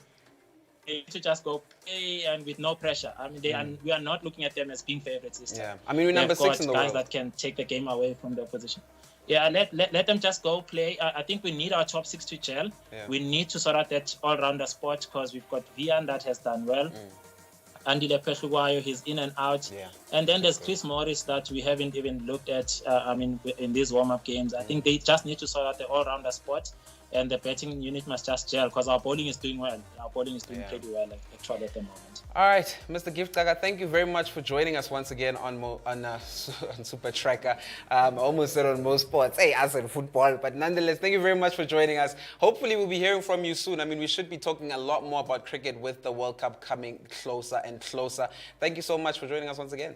need to just go play and with no pressure. I mean, we are not looking at them as being favorites this time. Yeah, I mean, we're number 6 in the world. Guys that can take the game away from the opposition. Yeah, let them just go play. I think we need our top 6 to gel. Yeah. We need to sort out that all-rounder spot, because we've got Vian that has done well. Andy Lepeshuwayo, he's in and out. Yeah. And then there's Chris Morris that we haven't even looked at, in these warm-up games. I think they just need to sort out the all-rounder spot, and the betting unit must just gel, because our bowling is doing well. Our bowling is doing pretty well, actually, at the moment. All right, Mr. Gift Taka, thank you very much for joining us once again on Supa Tracker. I almost said on most sports. Hey, I said football, but nonetheless, thank you very much for joining us. Hopefully, we'll be hearing from you soon. I mean, we should be talking a lot more about cricket with the World Cup coming closer and closer. Thank you so much for joining us once again.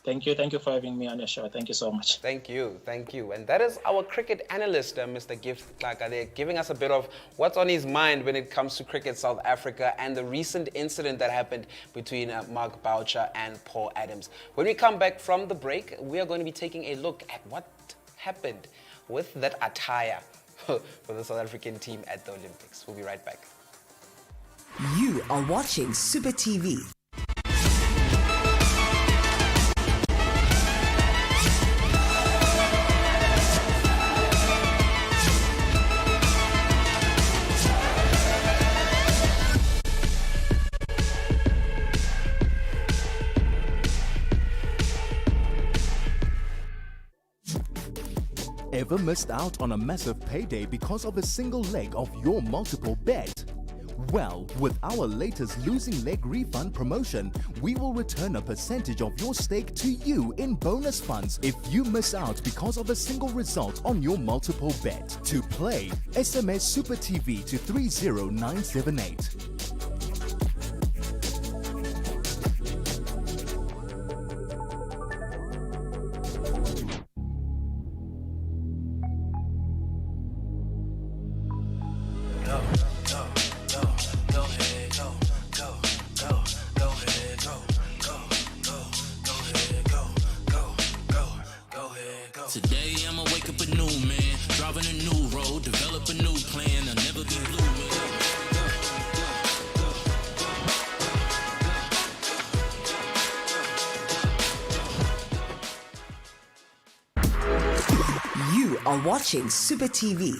Thank you for having me on your show. Thank you so much. Thank you. And that is our cricket analyst, Mr. Gift Taka. They're giving us a bit of what's on his mind when it comes to cricket South Africa and the recent incident that happened between Mark Boucher and Paul Adams. When we come back from the break, we are going to be taking a look at what happened with that attire for the South African team at the Olympics. We'll be right back. You are watching Supa TV. Ever missed out on a massive payday because of a single leg of your multiple bet? Well, with our latest losing leg refund promotion, we will return a percentage of your stake to you in bonus funds if you miss out because of a single result on your multiple bet. To play, SMS Supa TV to 30978. Today I'ma wake up a new man, driving a new road, develop a new plan. I'll never be blue, You are watching Supa TV.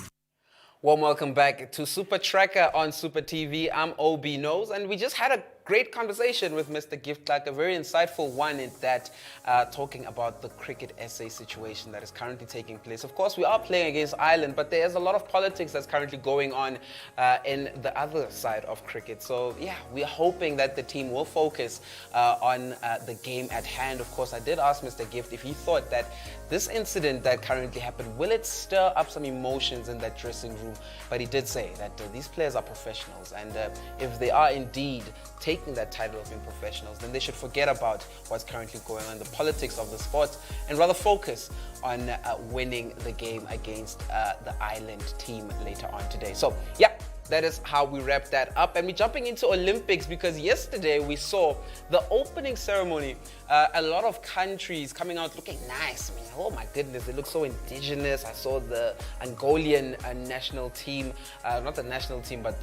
Warm welcome back to Supa Tracker on Supa TV. I'm OB Knows, and we just had a great conversation with Mr. Gift Clark, a very insightful one in that, talking about the cricket SA situation that is currently taking place. Of course, we are playing against Ireland, but there's a lot of politics that's currently going on in the other side of cricket. So, yeah, we are hoping that the team will focus on the game at hand. Of course, I did ask Mr. Gift if he thought that this incident that currently happened, will it stir up some emotions in that dressing room? But he did say that these players are professionals, and if they are indeed taking that title of being professionals, then they should forget about what's currently going on, the politics of the sport, and rather focus on winning the game against the Ireland team later on today. So, yeah. That is how we wrap that up. And we're jumping into Olympics because yesterday we saw the opening ceremony. A lot of countries coming out looking nice. I mean, oh my goodness, they look so indigenous. I saw the Angolan national team, not the national team, but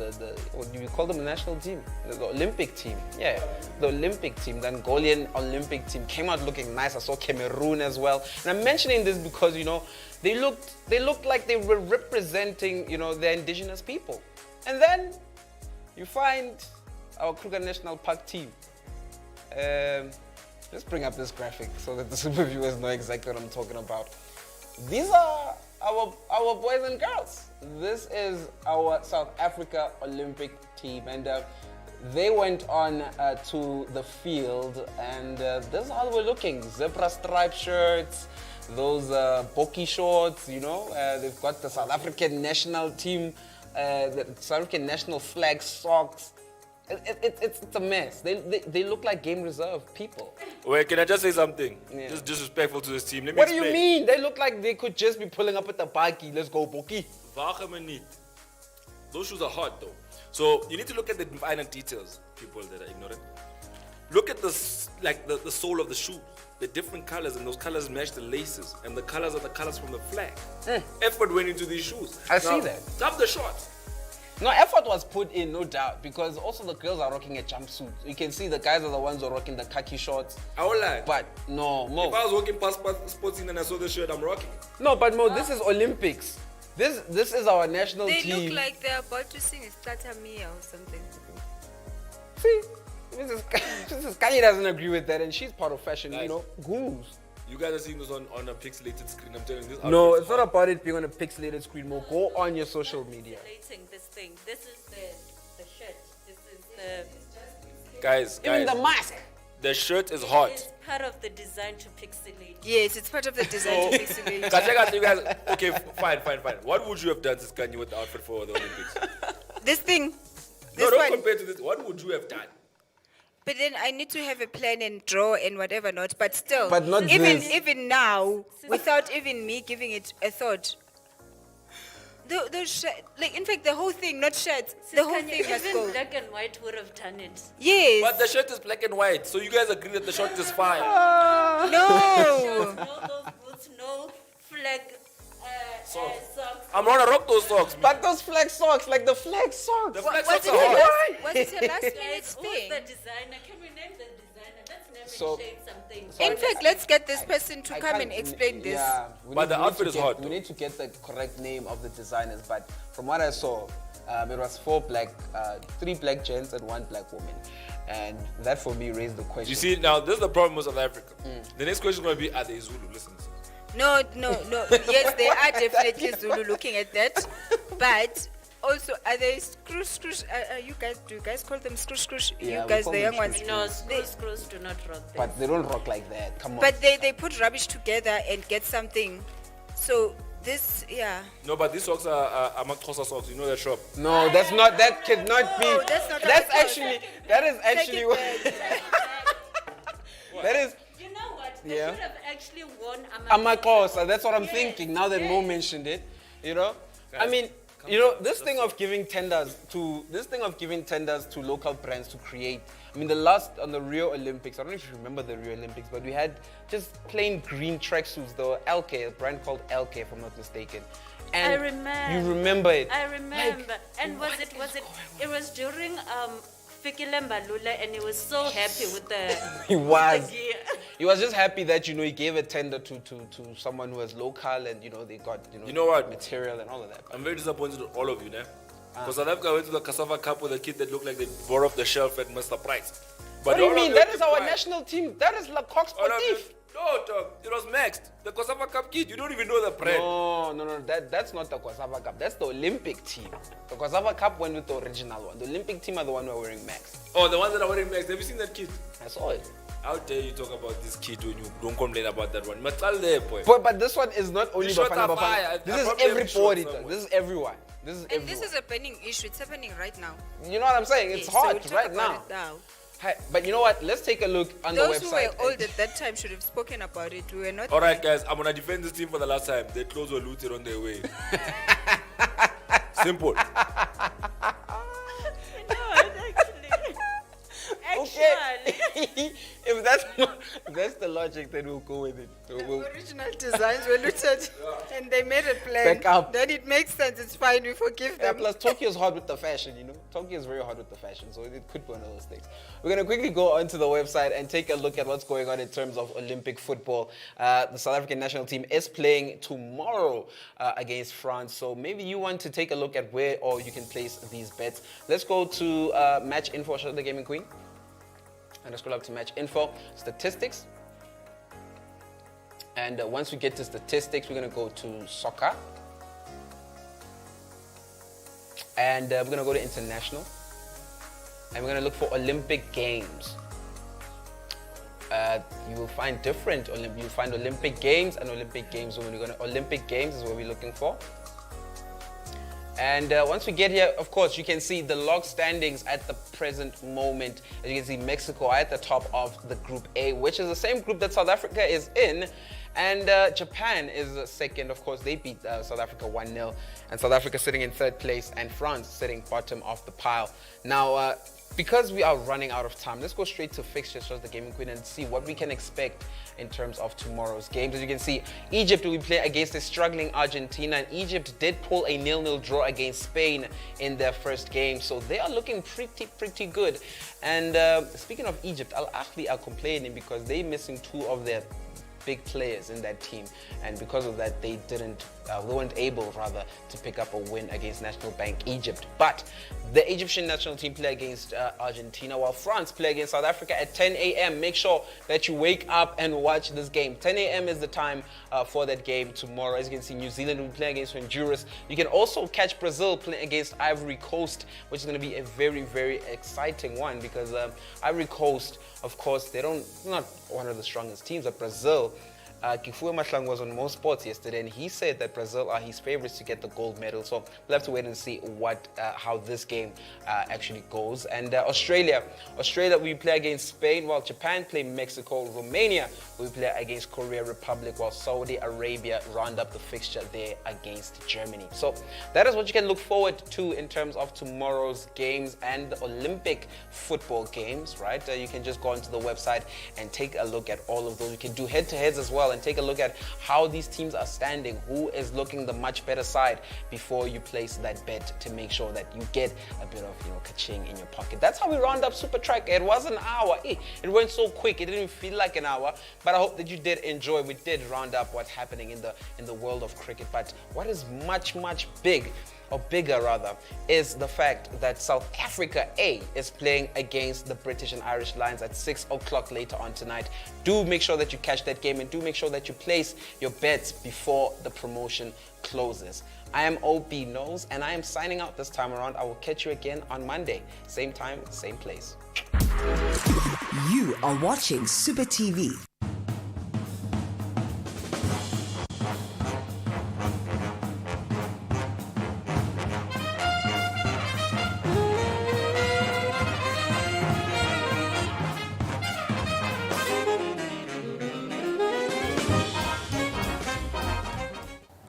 what do you call them, the national team? The Olympic team. Yeah, the Olympic team, the Angolan Olympic team came out looking nice. I saw Cameroon as well. And I'm mentioning this because, you know, they looked like they were representing, you know, the indigenous people. And then you find our Kruger National Park team. Let's bring up this graphic so that the super viewers know exactly what I'm talking about. These are our boys and girls. This is our South Africa Olympic team, and they went on to the field, and this is how they were looking. Zebra stripe shirts, those Boki shorts, you know. They've got the South African national team, the South African national flag socks. It's a mess. They look like game reserve people. Wait, can I just say something? Yeah. Just disrespectful to this team. Let me What do explain. you mean? They look like they could just be pulling up at the baki. Let's go, Boki. Wacht me niet. Those shoes are hot though. So you need to look at the finer details, people that are ignorant. Look at the sole of the shoe. The different colors, and those colors match the laces, and the colors are the colors from the flag. Effort went into these shoes. I see that. Stop the shorts. No, effort was put in, no doubt, because also the girls are rocking a jumpsuit. You can see the guys are the ones who are rocking the khaki shorts. I will lie. But no, Mo. If I was walking past Sports and I saw the shirt, I'm rocking. No, but Mo, this is Olympics. This is our national They team. look like they're about to sing a Starter Mia or something. See, Mrs. Kanye doesn't agree with that, and she's part of fashion, Guys. you know, gurus. You guys are seeing this on a pixelated screen. I'm telling you this. No, outfit's it's not hot. about it being on a pixelated screen, Mo. Go on your social media. Relating this thing. This is the shirt. This is the. Guys, Even the mask. the shirt is hot. It's part of the design to pixelate. Yes, it's part of the design to pixelate. Kacha, you guys, okay, fine. What would you have done, this Kanye, with the outfit for the Olympics? This thing. No, This don't one. compare to this. What would you have done? But then I need to have a plan and draw and whatever not. But still, But not this. even now, without even me giving it a thought. Like in fact, the whole thing, not shirts, the whole thing must Even go. black and white would have done it. Yes. But the shirt is black and white, so you guys agree that the shirt is fine. No. No those boots, no flag socks. I'm not gonna rock those socks, man. But those flag socks, like the flag socks. The flag Was socks it are your hot. last, was it your last minute Guys, who's thing? the designer? Can we name the designer? Let's name So- and shade something. In fact, let's get this person to I come can't- and explain this. Yeah, we But the we outfit to is get- hot, We though. need to get the correct name of the designers, but from what I saw, it was three black gents and one black woman, and that for me raised the question. You see, now this is the problem with South Africa. The next question is gonna be, are they Zulu? Listen. No. Yes, they are definitely Zulu looking at that. But also, are they screw? Do you guys call them screw? Yeah, You we guys, call the them young ones. No, screws do not rock them. But they don't rock like that. Come on. But they put rubbish together and get something. So this, yeah. No, but these socks are Amakosa socks. You know that shop. No, that's not. That cannot be. No, that's not That's how it actually. That is actually. Take it back. That is. You know what? They Yeah. should have actually worn Amakosa. That's what I'm Yes, thinking. Now that Mo yes. mentioned it, you know. I Guys, mean, come you know, on, this that's thing of giving tenders to local brands to create. I mean, the last on the Rio Olympics. I don't know if you remember the Rio Olympics, but we had just plain green tracksuits. The LK, a brand called LK, if I'm not mistaken. And I remember. You remember it? I remember. Like, and was it? It was during Fikile Mbalula, and he was so happy with the. He was. the gear. He was just happy that, you know, he gave a tender to someone who was local, and, you know, they got, You know what? material and all of that. I'm very disappointed with all of you, né? Because South Africa went to the Cassava Cup with a kid that looked like they bore off the shelf at Mr. Price. What do you all mean? of That them is our keep quiet. national team. That is La Coq All of them- Sportif. No, dog. It was maxed. The Cassava Cup kid. You don't even know the brand. No. That's not the Cassava Cup. That's the Olympic team. The Cassava Cup went with the original one. The Olympic team are the one who are wearing max. Oh, the ones that are wearing maxed. Have you seen that kid? I saw it. How dare you talk about this kid when you don't complain about that one? You must tell there, boy. But this one is not only These shots Bafana are fire. Bafana. I This is probably have everybody. shots somewhere. This is everyone. This is And everyone. this is a burning issue. It's happening right now. You know what I'm saying? It's Yes, so hot we'll talk right about now. it now. Hi, but you know what? Let's take a look on Those the who website. were old at that time should have spoken about it. We were not. All right, guys. I'm gonna defend this team for the last time. They close or looted on their way. Simple. Okay. if that's the logic, then we'll go with it. The original designs were looted and they made a plan. Back up. Then it makes sense. It's fine. We forgive Yeah, them. plus Tokyo is hot with the fashion, you know. Tokyo is very hot with the fashion, so it could be one of those things. We're gonna quickly go onto the website and take a look at what's going on in terms of Olympic football. The South African national team is playing tomorrow against France, so maybe you want to take a look at where or you can place these bets. Let's go to match info. Show the gaming queen. And let's scroll up to match info, statistics. And once we get to statistics, we're going to go to soccer. And we're going to go to international. And we're going to look for Olympic Games. You will find different. You'll find Olympic Games and Olympic Games. Olympic Games is what we're looking for. And once we get here, of course, you can see the log standings at the present moment. As you can see, Mexico are at the top of the Group A, which is the same group that South Africa is in. And Japan is second. Of course, they beat South Africa 1-0. And South Africa sitting in third place and France sitting bottom of the pile. Now, because we are running out of time, let's go straight to fixtures, shows the gaming queen, and see what we can expect in terms of tomorrow's games. As you can see, Egypt will play against a struggling Argentina, and Egypt did pull a 0-0 draw against Spain in their first game, so they are looking pretty good. And speaking of Egypt, Al Ahly are complaining because they're missing two of their big players in that team, and because of that they weren't able to pick up a win against National Bank Egypt. But the Egyptian national team play against Argentina, while France play against South Africa at 10 a.m. Make sure that you wake up and watch this game. 10 a.m. is the time for that game tomorrow. As you can see, New Zealand will play against Honduras. You can also catch Brazil playing against Ivory Coast, which is going to be a very exciting one, because Ivory Coast, of course, they're not one of the strongest teams, but Brazil, Kifuwe Mahlangu was on Most Sports yesterday, and he said that Brazil are his favorites to get the gold medal. So we'll have to wait and see how this game actually goes. And Australia will play against Spain, while Japan play Mexico. Romania will play against Korea Republic, while Saudi Arabia round up the fixture there against Germany. So that is what you can look forward to in terms of tomorrow's games and the Olympic football games, right? You can just go onto the website and take a look at all of those. You can do head-to-heads as well and take a look at how these teams are standing, who is looking the much better side before you place that bet, to make sure that you get a bit of ka-ching in your pocket. That's how we round up Supa Tracker. It was an hour. It went so quick. It didn't feel like an hour, but I hope that you did enjoy. We did round up what's happening in the world of cricket. But what is much bigger is the fact that South Africa A is playing against the British and Irish Lions at 6 o'clock later on tonight. Do make sure that you catch that game, and do make sure that you place your bets before the promotion closes. I am OB Knows, and I am signing out this time around. I will catch you again on Monday. Same time, same place. You are watching Supa TV.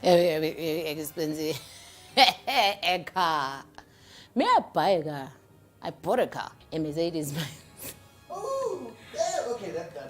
Expensive. A car. May I buy a car? I bought a car, a Mercedes. Oh, yeah, okay, that's done.